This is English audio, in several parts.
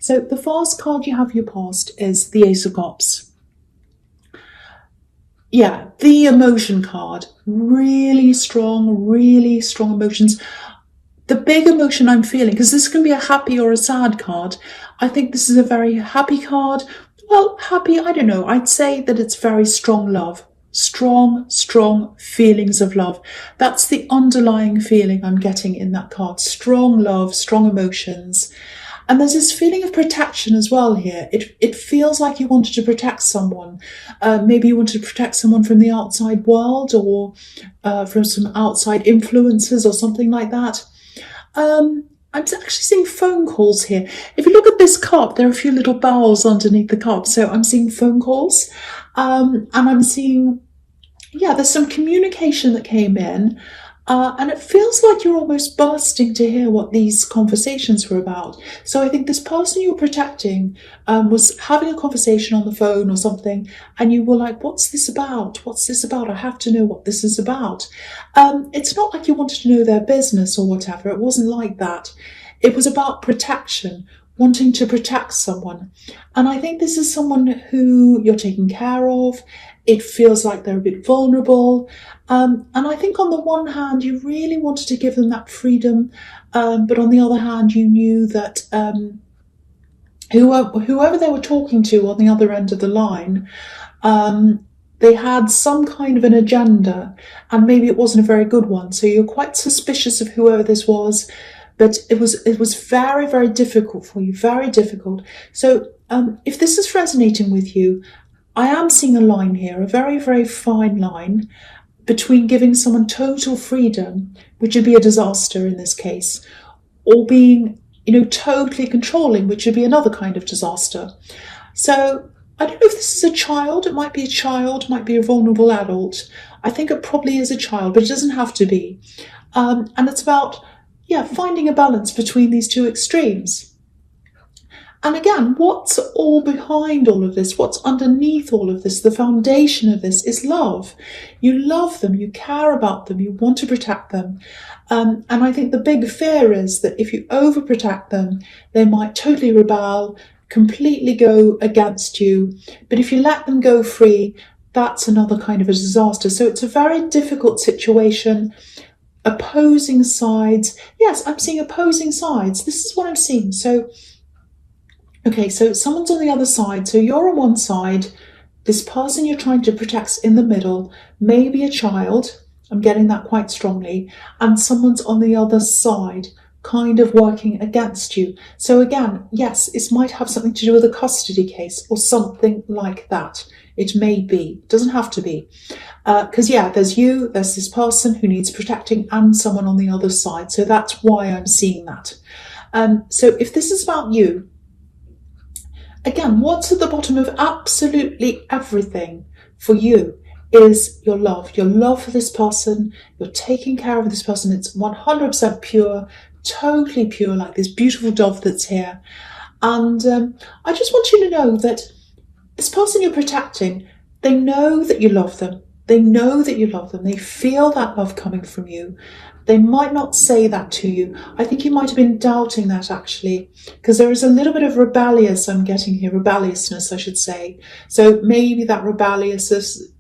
So the first card you have your past is the Ace of Cups. Yeah, the emotion card. Really strong emotions. The big emotion I'm feeling, because this can be a happy or a sad card, I think this is a very happy card. Well, happy, I don't know. I'd say that it's very strong love. Strong feelings of love. That's the underlying feeling I'm getting in that card. Strong love, strong emotions. And there's this feeling of protection as well here. It feels like you wanted to protect someone. Maybe you wanted to protect someone from the outside world, or from some outside influences or something like that. I'm actually seeing phone calls here. If you look at this cup, there are a few little bowls underneath the cup. So I'm seeing phone calls. And I'm seeing, there's some communication that came in. And it feels like you're almost bursting to hear what these conversations were about. So I think this person you were protecting was having a conversation on the phone or something, and you were like, what's this about? What's this about? I have to know what this is about. It's not like you wanted to know their business or whatever. It wasn't like that. It was about protection, wanting to protect someone. And I think this is someone who you're taking care of. It feels like they're a bit vulnerable. And I think on the one hand, you really wanted to give them that freedom. But on the other hand, you knew that whoever they were talking to on the other end of the line, they had some kind of an agenda, and maybe it wasn't a very good one. So you're quite suspicious of whoever this was. But it was very, very difficult for you, very difficult. So if this is resonating with you, I am seeing a line here, a very, very fine line between giving someone total freedom, which would be a disaster in this case, or being, totally controlling, which would be another kind of disaster. So I don't know if this is a child. It might be a child, might be a vulnerable adult. I think it probably is a child, but it doesn't have to be. And it's about, finding a balance between these two extremes. And again, what's all behind all of this? What's underneath all of this? The foundation of this is love. You love them, you care about them, you want to protect them. And I think the big fear is that if you overprotect them, they might totally rebel, completely go against you. But if you let them go free, that's another kind of a disaster. So it's a very difficult situation. Opposing sides. Yes, I'm seeing opposing sides. This is what I'm seeing. So someone's on the other side. So you're on one side. This person you're trying to protect's in the middle. Maybe a child. I'm getting that quite strongly. And someone's on the other side, kind of working against you. So again, yes, it might have something to do with a custody case or something like that. It may be. It doesn't have to be. Because, there's you, there's this person who needs protecting, and someone on the other side. So that's why I'm seeing that. So if this is about you, again, what's at the bottom of absolutely everything for you is your love for this person. You're taking care of this person. It's 100% pure, totally pure, like this beautiful dove that's here. And I just want you to know that this person you're protecting, they know that you love them. They know that you love them. They feel that love coming from you. They might not say that to you. I think you might have been doubting that, actually, because there is a little bit of rebelliousness, I should say. So maybe that rebelliousness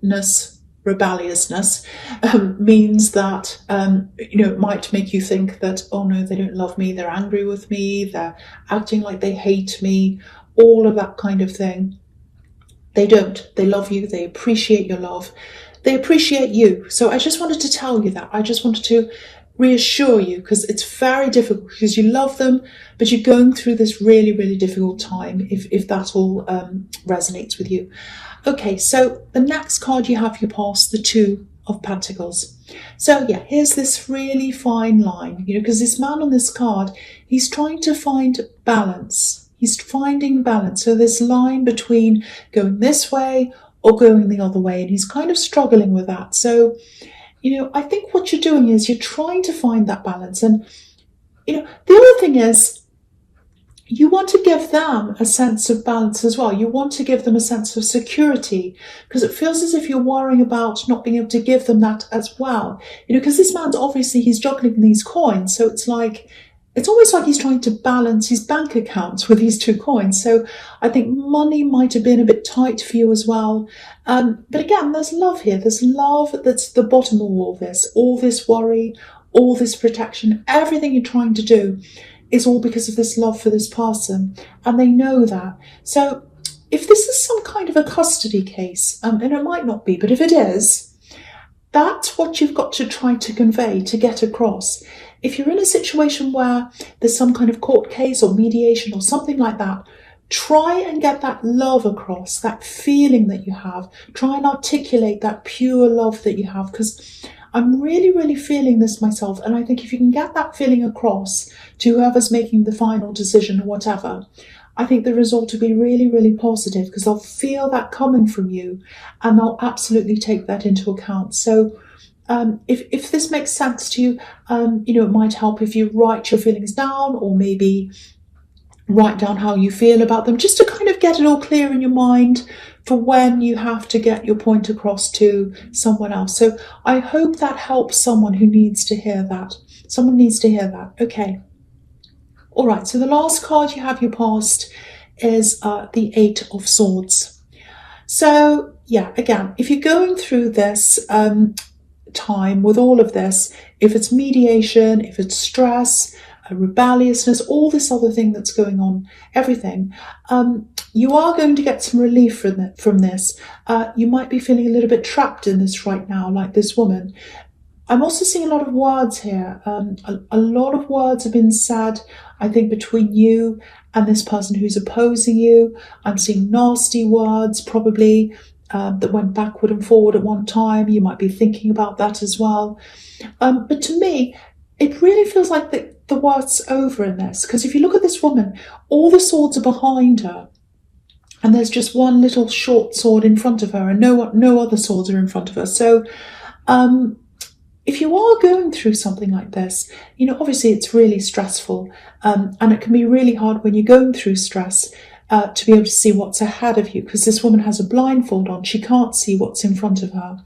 means that, it might make you think that, oh no, they don't love me. They're angry with me. They're acting like they hate me. All of that kind of thing. They don't. They love you. They appreciate your love. They appreciate you. So I just wanted to tell you that. I just wanted to reassure you, because it's very difficult, because you love them, but you're going through this really, really difficult time, if that all resonates with you. Okay, so the next card you have your past, the Two of Pentacles. So here's this really fine line, because this man on this card, he's trying to find balance. He's finding balance. So this line between going this way or going the other way, and he's kind of struggling with that. So, I think what you're doing is you're trying to find that balance. And, the other thing is, you want to give them a sense of balance as well. You want to give them a sense of security, because it feels as if you're worrying about not being able to give them that as well. Because this man's obviously, he's juggling these coins. So it's like, it's almost like he's trying to balance his bank accounts with these two coins. So I think money might have been a bit tight for you as well. But again, there's love here. There's love that's the bottom of all this worry, all this protection, everything you're trying to do is all because of this love for this person. And they know that. So if this is some kind of a custody case, and it might not be, but if it is, that's what you've got to try to convey, to get across. If you're in a situation where there's some kind of court case or mediation or something like that, try and get that love across, that feeling that you have. Try and articulate that pure love that you have, because I'm really, really feeling this myself. And I think if you can get that feeling across to whoever's making the final decision or whatever, I think the result will be really, really positive, because they'll feel that coming from you and they'll absolutely take that into account. So if this makes sense to you, it might help if you write your feelings down, or maybe write down how you feel about them, just to kind of get it all clear in your mind for when you have to get your point across to someone else. So I hope that helps someone who needs to hear that. Someone needs to hear that. Okay. All right. So the last card you have your past is the Eight of Swords. So yeah, again, if you're going through this time with all of this, if it's mediation, if it's stress, rebelliousness, all this other thing that's going on, everything, you are going to get some relief from this. You might be feeling a little bit trapped in this right now, like this woman. I'm also seeing a lot of words here. A lot of words have been said, I think, between you and this person who's opposing you. I'm seeing nasty words, probably, that went backward and forward at one time. You might be thinking about that as well. But to me, it really feels like the worst's over in this, because if you look at this woman, all the swords are behind her, and there's just one little short sword in front of her, and no other swords are in front of her. So if you are going through something like this, obviously it's really stressful, and it can be really hard when you're going through stress to be able to see what's ahead of you, because this woman has a blindfold on. She can't see what's in front of her.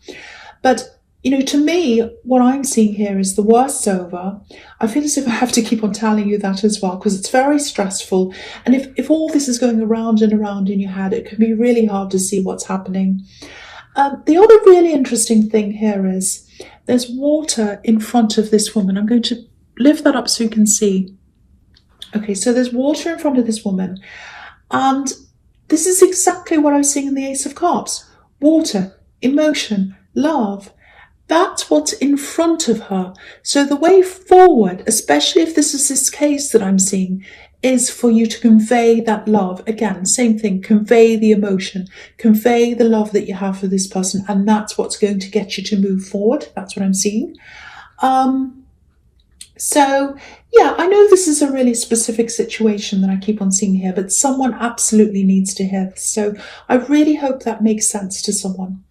But to me, what I'm seeing here is the worst's over. I feel as if I have to keep on telling you that as well, because it's very stressful. And if all this is going around and around in your head, it can be really hard to see what's happening. The other really interesting thing here is there's water in front of this woman. I'm going to lift that up so you can see. Okay, so there's water in front of this woman. And this is exactly what I was seeing in the Ace of Cups. Water, emotion, love. That's what's in front of her. So the way forward, especially if this is this case that I'm seeing, is for you to convey that love. Again, same thing, convey the emotion, convey the love that you have for this person. And that's what's going to get you to move forward. That's what I'm seeing. So yeah, I know this is a really specific situation that I keep on seeing here, but someone absolutely needs to hear this. So I really hope that makes sense to someone.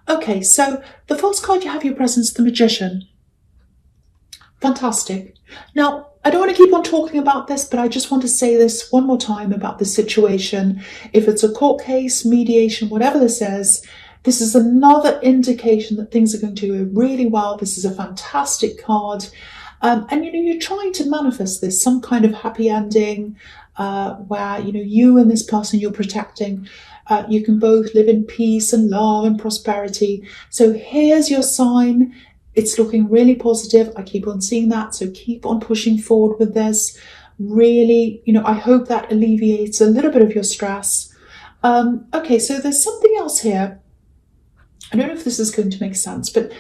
Okay, so the first card you have your presence, the Magician. Fantastic. Now, I don't want to keep on talking about this, but I just want to say this one more time about the situation. If it's a court case, mediation, whatever this is another indication that things are going to go really well. This is a fantastic card. And you're trying to manifest this, some kind of happy ending, where, you and this person you're protecting, you can both live in peace and love and prosperity. So here's your sign. It's looking really positive. I keep on seeing that. So keep on pushing forward with this. Really, I hope that alleviates a little bit of your stress. Okay, so there's something else here. I don't know if this is going to make sense, but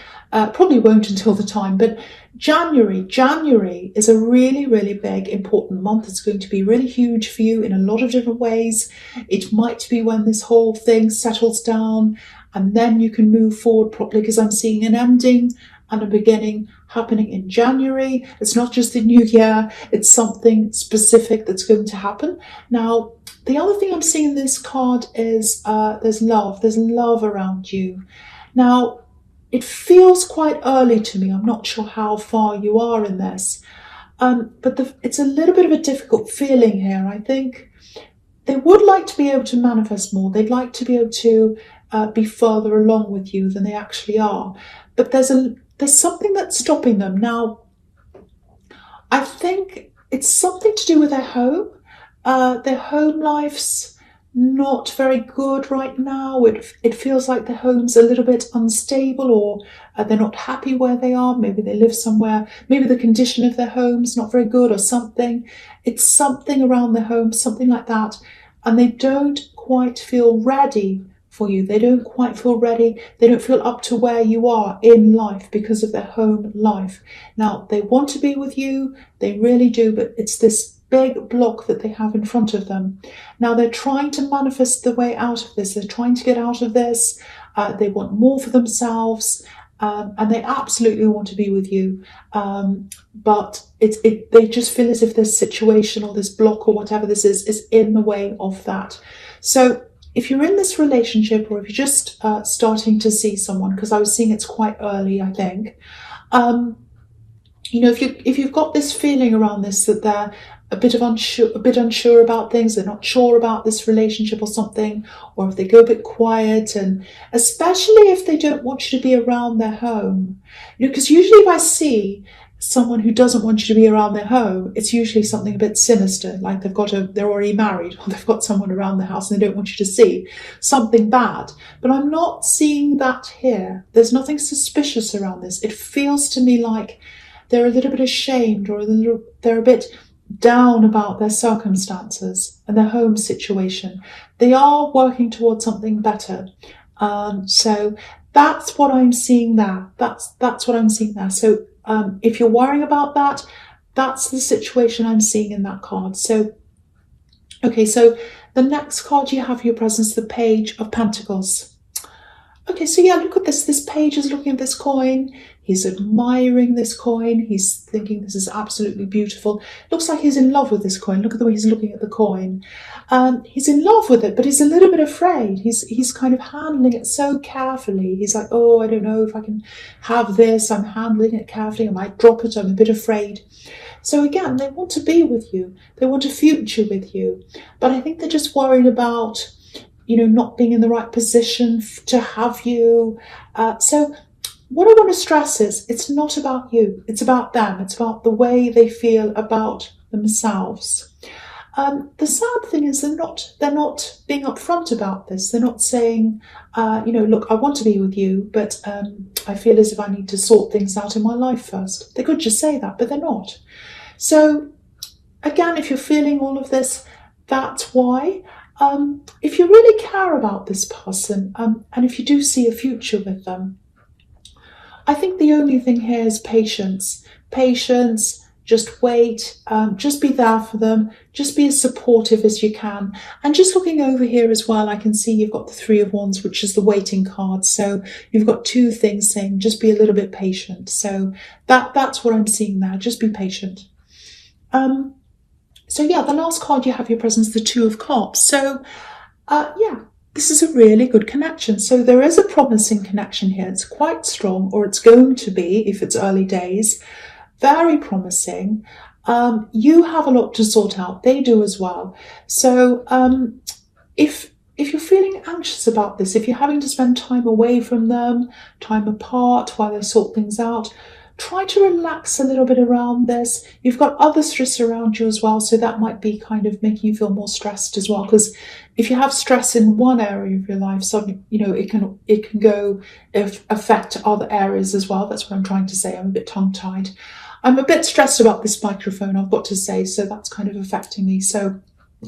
probably won't until the time. But January is a really, really big, important month. It's going to be really huge for you in a lot of different ways. It might be when this whole thing settles down, and then you can move forward properly, because I'm seeing an ending and a beginning happening in January. It's not just the new year, it's something specific that's going to happen. Now, the other thing I'm seeing in this card is there's love around you. Now, it feels quite early to me. I'm not sure how far you are in this, but it's a little bit of a difficult feeling here. I think they would like to be able to manifest more. They'd like to be able to be further along with you than they actually are. But there's something that's stopping them. Now, I think it's something to do with their home. Their home life's not very good right now. It feels like their home's a little bit unstable, or they're not happy where they are. Maybe they live somewhere. Maybe the condition of their home's not very good or something. It's something around their home, something like that. And they don't quite feel ready for you. They don't quite feel ready. They don't feel up to where you are in life because of their home life. Now, they want to be with you. They really do, but it's this big block that they have in front of them. Now, they're trying to manifest the way out of this. They're trying to get out of this. They want more for themselves. And they absolutely want to be with you. But they just feel as if this situation or this block or whatever this is in the way of that. So if you're in this relationship, or if you're just starting to see someone, because I was seeing it's quite early, I think, if you've got this feeling around this, that they're a bit unsure about things, they're not sure about this relationship or something, or if they go a bit quiet, and especially if they don't want you to be around their home, because usually if I see someone who doesn't want you to be around their home, it's usually something a bit sinister, like they're already married, or they've got someone around the house and they don't want you to see something bad. But I'm not seeing that here. There's nothing suspicious around this. It feels to me like they're a little bit ashamed, or they're a bit down about their circumstances and their home situation. They are working towards something better. So that's what I'm seeing there. That's what I'm seeing there. So if you're worrying about that, that's the situation I'm seeing in that card. So, okay, so the next card you have for your presence, the Page of Pentacles. Okay, so yeah, look at this. This page is looking at this coin. He's admiring this coin. He's thinking this is absolutely beautiful. Looks like he's in love with this coin. Look at the way he's looking at the coin. He's in love with it, but he's a little bit afraid. He's kind of handling it so carefully. He's like, oh, I don't know if I can have this. I'm handling it carefully. I might drop it. I'm a bit afraid. So again, they want to be with you. They want a future with you. But I think they're just worried about not being in the right position to have you. So what I want to stress is it's not about you. It's about them. It's about the way they feel about themselves. The sad thing is they're not being upfront about this. They're not saying, look, I want to be with you, but I feel as if I need to sort things out in my life first. They could just say that, but they're not. So again, if you're feeling all of this, that's why. If you really care about this person, and if you do see a future with them, I think the only thing here is patience. Patience, just wait, just be there for them, just be as supportive as you can. And just looking over here as well, I can see you've got the Three of Wands, which is the waiting card. So you've got two things saying, just be a little bit patient. So that's what I'm seeing there, just be patient. So yeah, the last card you have your presence, the Two of Cups. So this is a really good connection. So there is a promising connection here. It's quite strong, or it's going to be if it's early days. Very promising. You have a lot to sort out. They do as well. So if you're feeling anxious about this, if you're having to spend time away from them, time apart while they sort things out, try to relax a little bit around this. You've got other stress around you as well, so that might be kind of making you feel more stressed as well. Because if you have stress in one area of your life, suddenly, it can go affect other areas as well. That's what I'm trying to say. I'm a bit tongue-tied. I'm a bit stressed about this microphone, I've got to say, so that's kind of affecting me. So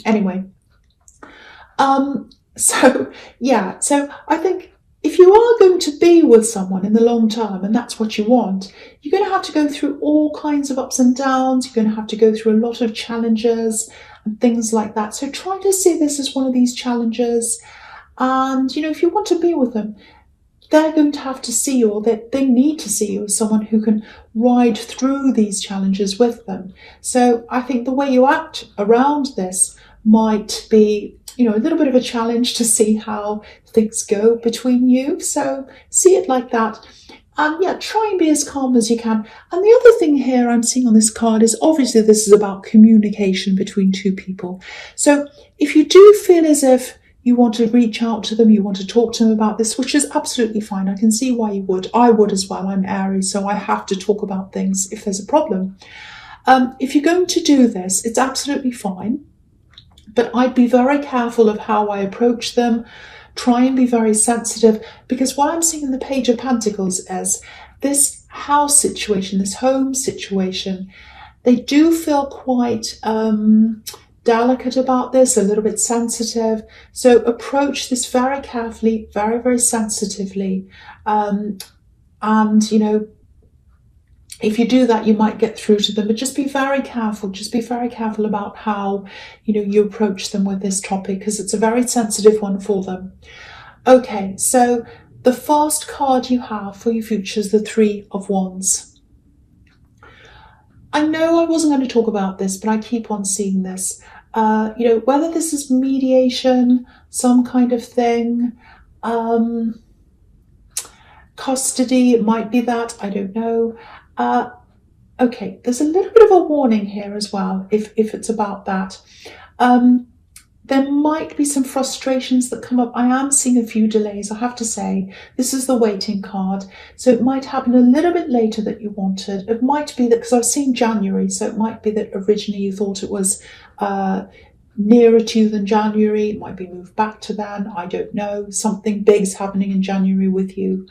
anyway, so I think if you are going to be with someone in the long term, and that's what you want, you're going to have to go through all kinds of ups and downs. You're going to have to go through a lot of challenges and things like that. So try to see this as one of these challenges. And, if you want to be with them, they're going to have to see you, or they need to see you as someone who can ride through these challenges with them. So I think the way you act around this might be, a little bit of a challenge to see how things go between you. So see it like that. And try and be as calm as you can. And the other thing here I'm seeing on this card is obviously this is about communication between two people. So if you do feel as if you want to reach out to them, you want to talk to them about this, which is absolutely fine. I can see why you would. I would as well. I'm Aries, so I have to talk about things if there's a problem. If you're going to do this, it's absolutely fine, but I'd be very careful of how I approach them. Try and be very sensitive, because what I'm seeing in the Page of Pentacles is this house situation, this home situation. They do feel quite delicate about this, a little bit sensitive. So approach this very carefully, very, very sensitively. And, you know, if you do that, you might get through to them, but just be very careful. Just be very careful about how, you know, you approach them with this topic, because it's a very sensitive one for them. Okay, so the first card you have for your future is the Three of Wands. I know I wasn't going to talk about this, but I keep on seeing this. You know, whether this is mediation, some kind of thing, custody, it might be that, I don't know. Okay, there's a little bit of a warning here as well, if it's about that. There might be some frustrations that come up. I am seeing a few delays, I have to say. This is the waiting card. So it might happen a little bit later than you wanted. It might be that, because I've seen January, so it might be that originally you thought it was nearer to you than January. It might be moved back to then. I don't know. Something big's happening in January with you.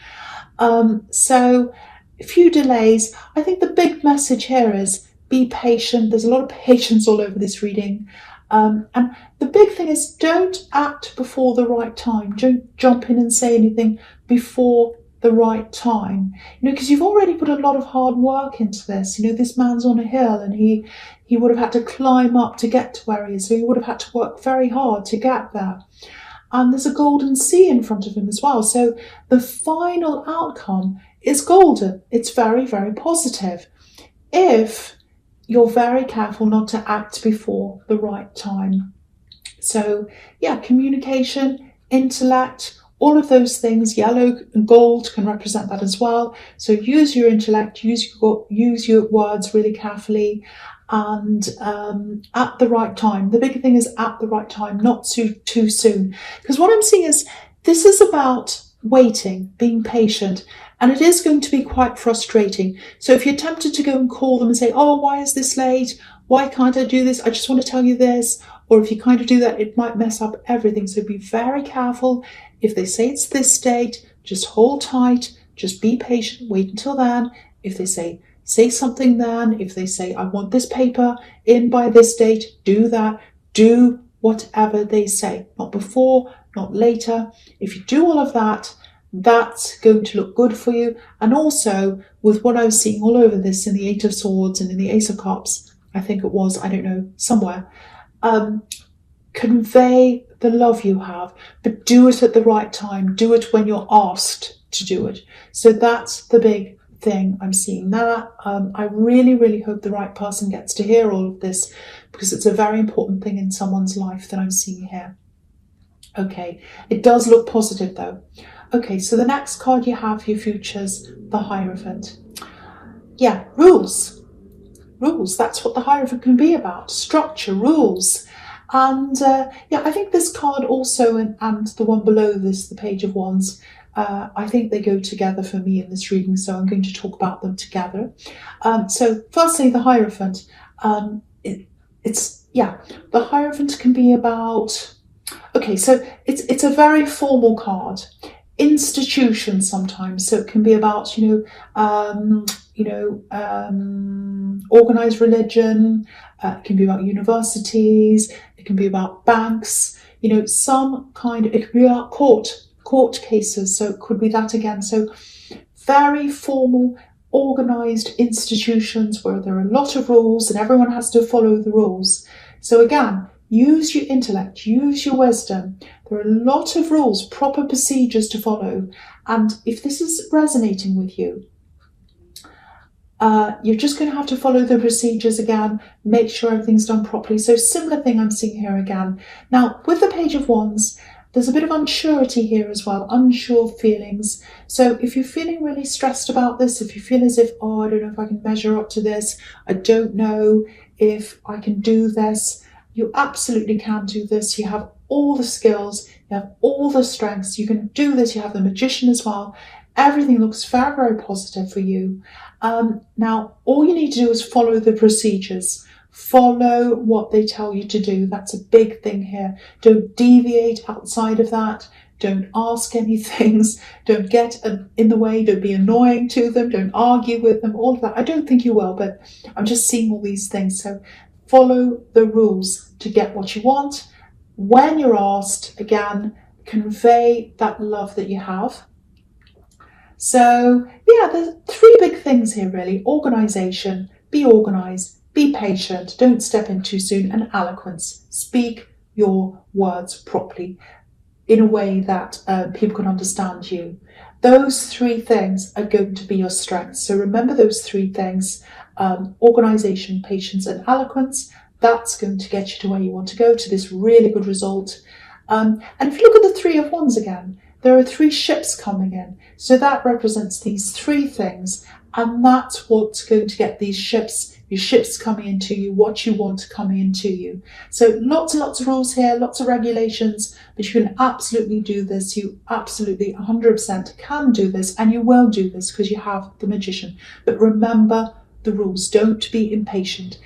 So a few delays. I think the big message here is be patient. There's a lot of patience all over this reading. And the big thing is, don't act before the right time. Don't jump in and say anything before the right time. You know, because you've already put a lot of hard work into this. You know, this man's on a hill, and he would have had to climb up to get to where he is. So he would have had to work very hard to get there. And there's a golden sea in front of him as well. So the final outcome is golden. It's very, very positive, if you're very careful not to act before the right time. So yeah, communication, intellect, all of those things, yellow and gold can represent that as well. So use your intellect, use your words really carefully, and at the right time. The big thing is at the right time, not too soon. Because what I'm seeing is, this is about waiting, being patient, and it is going to be quite frustrating. So if you're tempted to go and call them and say, oh, why is this late? Why can't I do this? I just want to tell you this. Or if you kind of do that, it might mess up everything. So be very careful. If they say it's this date, just hold tight, just be patient, wait until then. If they say something then, if they say, I want this paper in by this date, do that. Do whatever they say, not before, not later. If you do all of that, that's going to look good for you. And also, with what I was seeing all over this in the Eight of Swords and in the Ace of Cups, I think it was, I don't know, somewhere, convey the love you have, but do it at the right time. Do it when you're asked to do it. So that's the big thing I'm seeing that. I really, really hope the right person gets to hear all of this, because it's a very important thing in someone's life that I'm seeing here. Okay, it does look positive though. Okay, so the next card you have for your futures, the Hierophant. Yeah, rules. Rules, that's what the Hierophant can be about. Structure, rules. And yeah, I think this card also, and the one below this, the Page of Wands, I think they go together for me in this reading, so I'm going to talk about them together. So firstly, the Hierophant. The Hierophant can be about, okay, so it's a very formal card. Institution sometimes, so it can be about, organized religion. It can be about universities. It can be about banks. You know, some kind. It can be about court cases. So it could be that again. So very formal, organized institutions where there are a lot of rules and everyone has to follow the rules. So again, use your intellect, use your wisdom. There are a lot of rules, proper procedures to follow. And if this is resonating with you, you're just going to have to follow the procedures again, make sure everything's done properly. So similar thing I'm seeing here again. Now, with the Page of Wands, there's a bit of unsurety here as well, unsure feelings. So if you're feeling really stressed about this, if you feel as if, oh, I don't know if I can measure up to this, I don't know if I can do this, you absolutely can do this. You have all the skills, you have all the strengths, you can do this. You have the Magician as well. Everything looks very, very positive for you. Now, all you need to do is follow the procedures. Follow what they tell you to do. That's a big thing here. Don't deviate outside of that. Don't ask any things. Don't get in the way. Don't be annoying to them. Don't argue with them. All of that. I don't think you will, but I'm just seeing all these things. So follow the rules to get what you want. When you're asked, again, convey that love that you have. So yeah, there's three big things here really. Organisation, be organised, be patient, don't step in too soon, and eloquence. Speak your words properly in a way that people can understand you. Those three things are going to be your strengths. So remember those three things, organisation, patience, and eloquence. That's going to get you to where you want to go, to this really good result. And if you look at the Three of Wands again, there are three ships coming in. So that represents these three things. And that's what's going to get these ships, your ships coming into you, what you want coming into you. So lots and lots of rules here, lots of regulations, but you can absolutely do this. You absolutely 100% can do this, and you will do this because you have the Magician. But remember the rules. Don't be impatient.